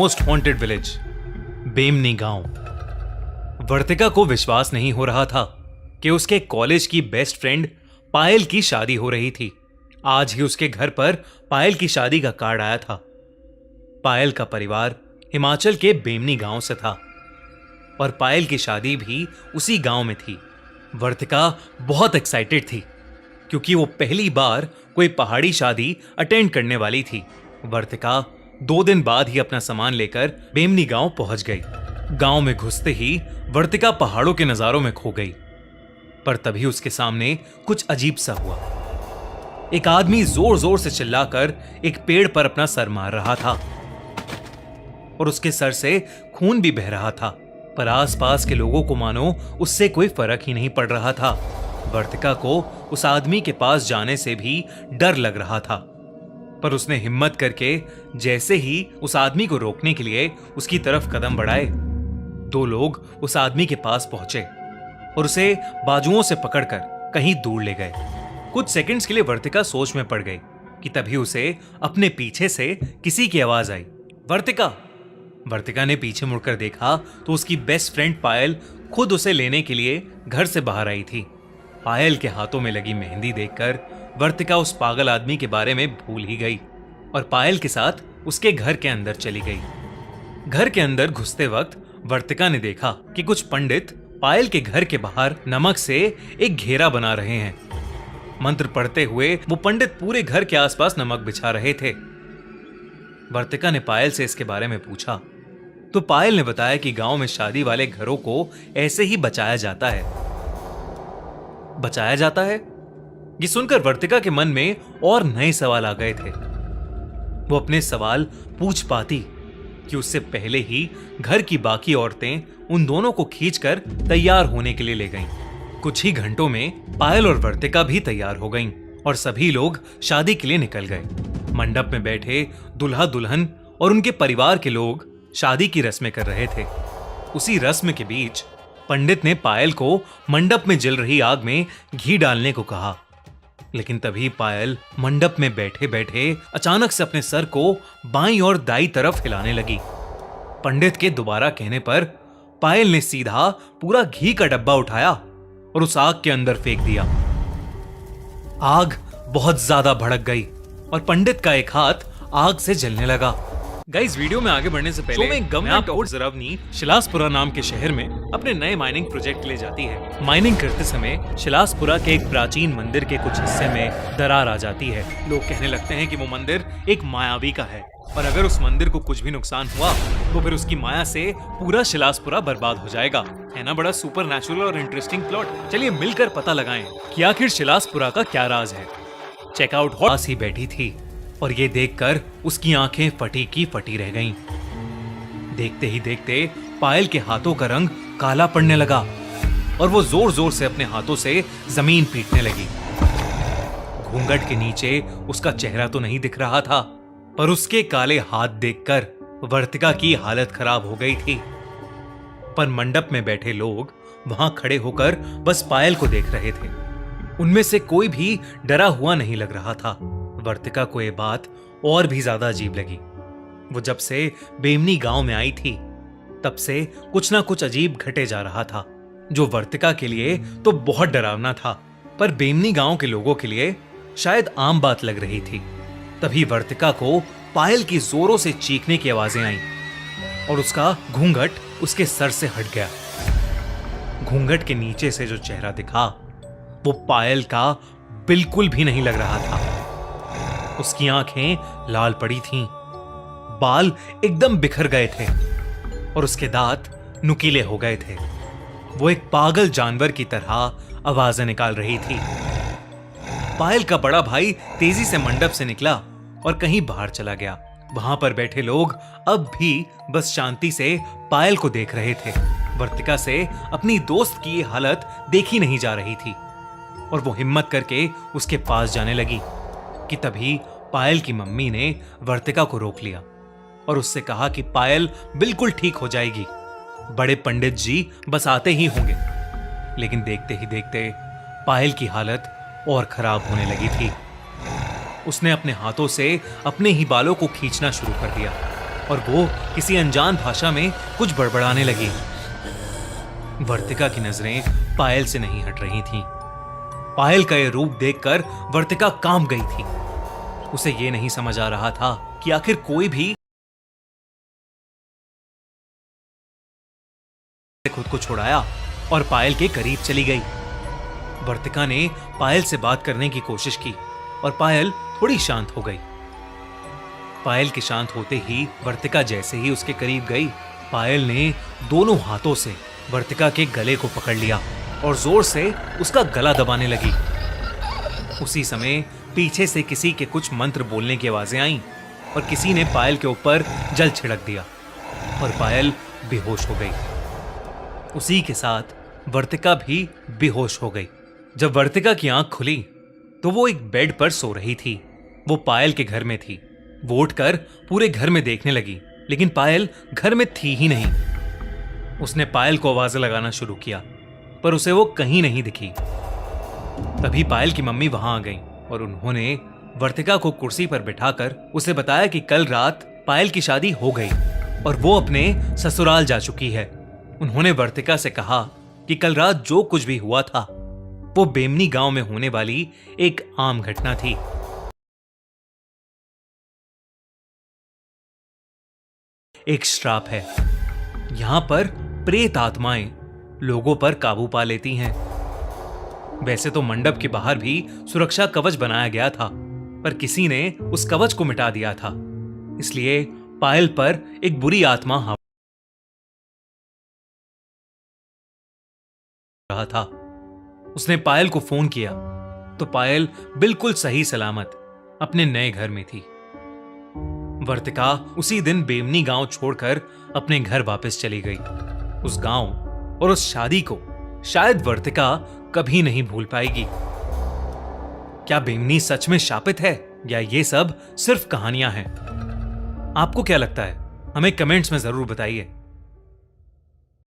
Most haunted village, बेमनी गांव। वर्तिका को विश्वास नहीं हो रहा था कि उसके कॉलेज की बेस्ट फ्रेंड पायल की शादी हो रही थी। आज ही उसके घर पर पायल की शादी का कार्ड आया था। पायल का परिवार हिमाचल के बेमनी गांव से था और पायल की शादी भी उसी गांव में थी। वर्तिका बहुत एक्साइटेड थी क्योंकि वो पहली बार कोई पहाड़ी शादी अटेंड करने वाली थी। वर्तिका 2 दिन बाद ही अपना सामान लेकर बेमनी गांव पहुंच गई। गांव में घुसते ही वर्तिका पहाड़ों के नजारों में खो गई, पर तभी उसके सामने कुछ अजीब सा हुआ। एक आदमी जोर जोर से चिल्लाकर एक पेड़ पर अपना सर मार रहा था और उसके सर से खून भी बह रहा था, पर आसपास के लोगों को मानो उससे कोई फर्क ही नहीं पड़ रहा था। वर्तिका को उस आदमी के पास जाने से भी डर लग रहा था, पर उसने हिम्मत करके जैसे ही उस आदमी को रोकने के लिए उसकी तरफ कदम बढ़ाए, 2 लोग उस आदमी के पास पहुंचे और उसे बाजुओं से पकड़कर कहीं दूर ले गए। कुछ सेकंड्स के लिए वर्तिका सोच में पड़ गई कि तभी उसे अपने पीछे से किसी की आवाज आई, वर्तिका। वर्तिका ने पीछे मुड़कर देखा तो उसकी बेस्ट फ्रेंड पायल खुद उसे लेने के लिए घर से बाहर आई थी। पायल के हाथों में लगी मेहंदी देखकर वर्तिका उस पागल आदमी के बारे में भूल ही गई और पायल के साथ उसके घर के अंदर चली गई। घर के अंदर घुसते वक्त वर्तिका ने देखा कि कुछ पंडित पायल के घर के बाहर नमक से एक घेरा बना रहे हैं। मंत्र पढ़ते हुए वो पंडित पूरे घर के आसपास नमक बिछा रहे थे। वर्तिका ने पायल से इसके बारे में पूछा तो पायल ने बताया कि गांव में शादी वाले घरों को ऐसे ही बचाया जाता है। बचाया जाता है? ये सुनकर वर्तिका के मन में और नए सवाल आ गए थे। वो अपने सवाल पूछ पाती कि उससे पहले ही घर की बाकी औरतें उन दोनों को खींचकर तैयार होने के लिए ले गईं। कुछ ही घंटों में पायल और वर्तिका भी तैयार हो गईं और सभी लोग शादी के लिए निकल गए। मंडप में बैठे दुल्हा दुल्हन और उनके परिवार के लोग शादी की रस्में कर रहे थे। उसी रस्म के बीच पंडित ने पायल को मंडप में जल रही आग में घी डालने को कहा, लेकिन तभी पायल मंडप में बैठे बैठे अचानक से अपने सर को बाईं और दाईं तरफ हिलाने लगी। पंडित के दोबारा कहने पर पायल ने सीधा पूरा घी का डब्बा उठाया और उस आग के अंदर फेंक दिया। आग बहुत ज्यादा भड़क गई और पंडित का एक हाथ आग से जलने लगा। गाइस, वीडियो में आगे बढ़ने से पहले गवर्नमेंट ऑफ जरवनी शिलासपुरा नाम के शहर में अपने नए माइनिंग प्रोजेक्ट ले जाती है। माइनिंग करते समय शिलासपुरा के एक प्राचीन मंदिर के कुछ हिस्से में दरार आ जाती है। लोग कहने लगते हैं कि वो मंदिर एक मायावी का है और अगर उस मंदिर को कुछ भी नुकसान हुआ तो फिर उसकी माया से पूरा शिलासपुरा बर्बाद हो जाएगा। है ना बड़ा सुपर नेचुरल और इंटरेस्टिंग प्लॉट। चलिए मिलकर पता लगाएं कि आखिर शिलासपुरा का क्या राज है। चेकआउट हॉल ही बैठी थी और ये देखकर उसकी आंखें फटी की फटी रह गईं। देखते ही देखते पायल के हाथों का रंग काला पड़ने लगा और वो जोर जोर से अपने हाथों से जमीन पीटने लगी। घूंघट के नीचे उसका चेहरा तो नहीं दिख रहा था, पर उसके काले हाथ देखकर वर्तिका की हालत खराब हो गई थी। पर मंडप में बैठे लोग वहां खड़े होकर बस पायल को देख रहे थे। उनमें से कोई भी डरा हुआ नहीं लग रहा था। वर्तिका को यह बात और भी ज्यादा अजीब लगी। वो जब से बेमनी गांव में आई थी तब से कुछ ना कुछ अजीब घटे जा रहा था, जो वर्तिका के लिए तो बहुत डरावना था, पर बेमनी गांव के लोगों के लिए शायद आम बात लग रही थी। तभी वर्तिका को पायल की जोरों से चीखने की आवाजें आईं और उसका घूंघट उसके सर से हट गया। घूंघट के नीचे से जो चेहरा दिखा वो पायल का बिल्कुल भी नहीं लग रहा था। उसकी आंखें लाल पड़ी थीं, बाल एकदम बिखर गए थे और उसके दांत नुकीले हो गए थे। वो एक पागल जानवर की तरह आवाजें निकाल रही थी। पायल का बड़ा भाई तेजी से मंडप से निकला और कहीं बाहर चला गया। वहां पर बैठे लोग अब भी बस शांति से पायल को देख रहे थे। वर्तिका से अपनी दोस्त की ये हालत देखी नहीं जा रही थी और वो हिम्मत करके उसके पास जाने लगी कि तभी पायल की मम्मी ने वर्तिका को रोक लिया और उससे कहा कि पायल बिल्कुल ठीक हो जाएगी। बड़े पंडित जी बस आते ही होंगे। लेकिन देखते ही देखते पायल की हालत और खराब होने लगी थी। उसने अपने हाथों से अपने ही बालों को खींचना शुरू कर दिया और वो किसी अनजान भाषा में कुछ बड़बड़ाने लगी। वर्तिका की नजरें पायल से नहीं हट रही थीं। पायल का यह रूप देखकर वर्तिका कांप गई थी। उसे यह नहीं समझ आ रहा था कि आखिर कोई भी खुद को छुड़ाया और पायल के करीब चली गई। वर्तिका ने पायल से बात करने की कोशिश की और पायल थोड़ी शांत हो गई। पायल के शांत होते ही वर्तिका जैसे ही उसके करीब गई, पायल ने दोनों हाथों से वर्तिका के गले को पकड़ लिया और जोर से उसका गला दबाने लगी। उसी समय पीछे से किसी के कुछ मंत्र बोलने की आवाजें आईं और किसी ने पायल के ऊपर जल छिड़क दिया और पायल बेहोश हो गई। उसी के साथ वर्तिका भी बेहोश हो गई। जब वर्तिका की आंख खुली तो वो एक बेड पर सो रही थी। वो पायल के घर में थी। वो उठकर पूरे घर में देखने लगी, लेकिन पायल घर में थी ही नहीं। उसने पायल को आवाजें लगाना शुरू किया, पर उसे वो कहीं नहीं दिखी। तभी पायल की मम्मी वहां आ गईं और उन्होंने वर्तिका को कुर्सी पर बिठाकर उसे बताया कि कल रात पायल की शादी हो गई और वो अपने ससुराल जा चुकी है। उन्होंने वर्तिका से कहा कि कल रात जो कुछ भी हुआ था वो बेमनी गांव में होने वाली एक आम घटना थी। एक श्राप है। यहां पर प्रेत आत्माएं लोगों पर काबू पा लेती हैं। वैसे तो मंडप के बाहर भी सुरक्षा कवच बनाया गया था, पर किसी ने उस कवच को मिटा दिया था। इसलिए पायल पर एक बुरी आत्मा रहा था। उसने पायल को फोन किया तो पायल बिल्कुल सही सलामत अपने नए घर में थी। वर्तिका उसी दिन बेमनी गांव छोड़कर अपने घर वापस चली गई। उस गांव और उस शादी को शायद वर्तिका कभी नहीं भूल पाएगी। क्या बेमनी सच में शापित है या ये सब सिर्फ कहानियां हैं? आपको क्या लगता है? हमें कमेंट्स में जरूर बताइए।